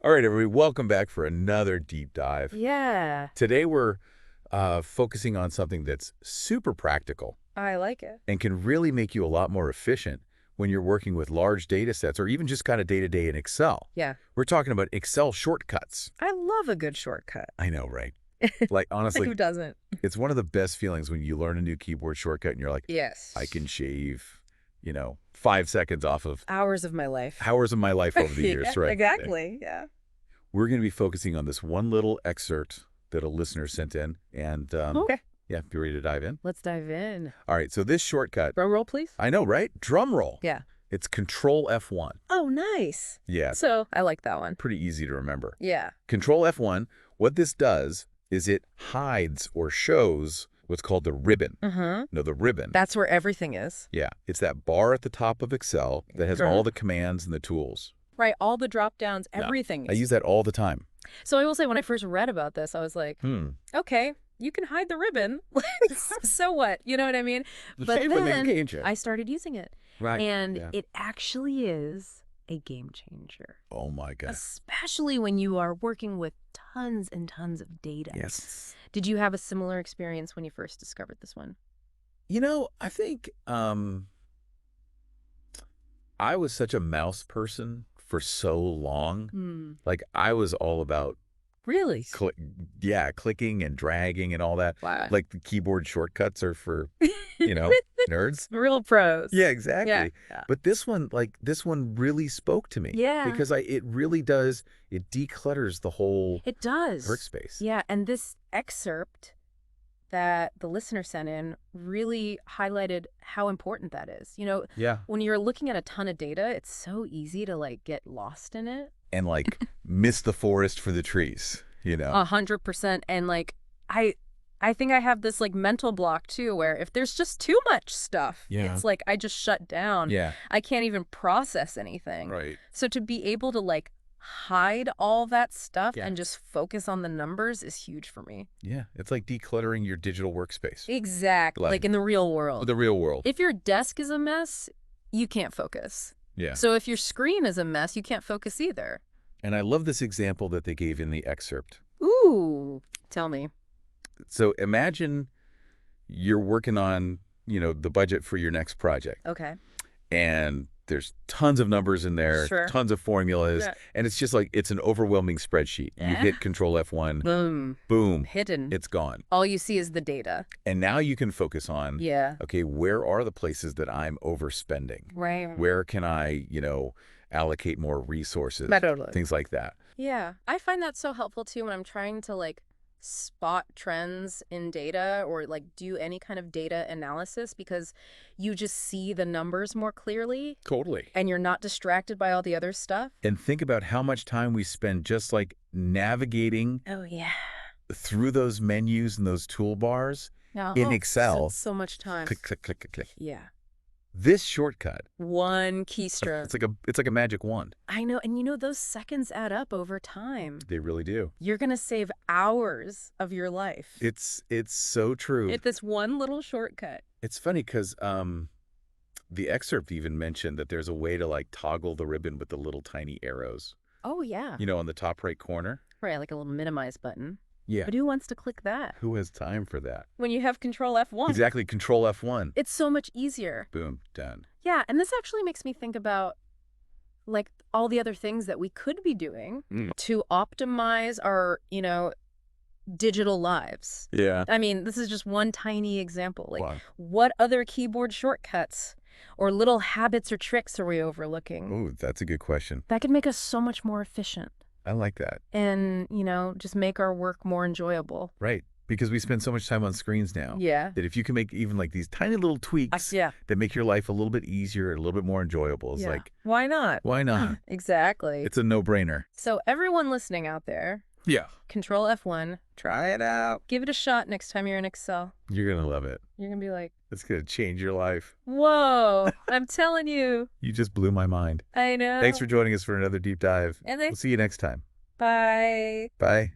All right, everybody, welcome back for another deep dive. Yeah, Today we're focusing on something that's super practical I like it. and can really make you a lot more efficient when you're working with large data sets or even just kind of day-to-day in Excel. Yeah. We're talking about Excel shortcuts. I love a good shortcut. I know, right? Like, Like, honestly, who doesn't? it's one of the best feelings when you learn a new keyboard shortcut and you're like, Yes. I can shave, 5 seconds off of Hours of my life. hours of my life over the years, Yeah, right? exactly. Yeah. We're going to be focusing on this one little excerpt that a listener sent in. And Okay. yeah, you ready to dive in? Let's dive in. All right, so this shortcut, Drum roll, please. I know, right? Drum roll. Yeah. It's Control F1. Oh, nice. Yeah, So I like that one. pretty easy to remember. Yeah. Control F1, what this does is it hides or shows what's called the ribbon. No, the ribbon. That's where everything is. Yeah, it's that bar at the top of Excel that has all the commands and the tools. Right. All the drop downs, Yeah. everything. I use that all the time. So I will say, when I first read about this, I was like, okay, you can hide the ribbon. So what? You know what I mean? But then I started using it. Right. And yeah. it actually is a game changer. Oh, my God. Especially when you are working with tons and tons of data. Yes. Did you have a similar experience when you first discovered this one? I think I was such a mouse person for so long. Like, I was all about Really? clicking and dragging and all that. Wow. Like, the keyboard shortcuts are for, nerds. Real pros. Yeah, exactly. Yeah. But this one really spoke to me. Yeah. Because it really does, it declutters the whole It does. workspace. Yeah, and this excerpt that the listener sent in really highlighted how important that is. Yeah. When you're looking at a ton of data, it's so easy to get lost in it. And miss the forest for the trees, 100%. And I think I have this mental block too, where if there's just too much stuff, Yeah. it's I just shut down. Yeah. I can't even process anything. Right. So to be able to hide all that stuff Yeah. and just focus on the numbers is huge for me. Yeah. It's like decluttering your digital workspace. Exactly. Like in the real world. The real world. If your desk is a mess, you can't focus. Yeah. So if your screen is a mess, you can't focus either. And I love this example that they gave in the excerpt. Ooh, tell me. So imagine you're working on, the budget for your next project. Okay. And there's tons of numbers in there, Sure. tons of formulas. Yeah. And it's just it's an overwhelming spreadsheet. You Yeah. hit Control F1, Boom. boom, Hidden. it's gone. All you see is the data. And now you can focus on, Yeah. okay, where are the places that I'm overspending? Right. Where can I, allocate more resources? Totally. Things like that. Yeah. I find that so helpful too when I'm trying to spot trends in data or do any kind of data analysis, because you just see the numbers more clearly Totally. and you're not distracted by all the other stuff. And think about how much time we spend just navigating Oh, yeah. through those menus and those toolbars in Excel. So much time. Click, click, click, click, click. Yeah. This shortcut, One keystroke. it's like a magic wand. I know. And those seconds add up over time. They really do. You're going to save hours of your life. It's so true. At this one little shortcut. It's funny because the excerpt even mentioned that there's a way to toggle the ribbon with the little tiny arrows, Oh, yeah. on the top right corner. Right, like a little minimize button. Yeah. But who wants to click that? Who has time for that? When you have Control F1. Exactly. Control F1. It's so much easier. Boom. Done. Yeah, and this actually makes me think about all the other things that we could be doing to optimize our, digital lives. Yeah. I mean, this is just one tiny example. Wow. What other keyboard shortcuts or little habits or tricks are we overlooking? Oh, that's a good question. That could make us so much more efficient I like that. and, just make our work more enjoyable. Right. Because we spend so much time on screens now. Yeah. That if you can make even these tiny little tweaks Yeah. that make your life a little bit easier, a little bit more enjoyable, it's Yeah. Why not? why not? Exactly. It's a no-brainer. So everyone listening out there, Yeah. Control F1, Try it out. give it a shot next time you're in Excel. You're going to love it. You're going to be like, It's going to change your life. whoa, I'm telling you. You just blew my mind. I know. Thanks for joining us for another deep dive. And We'll see you next time. bye. Bye.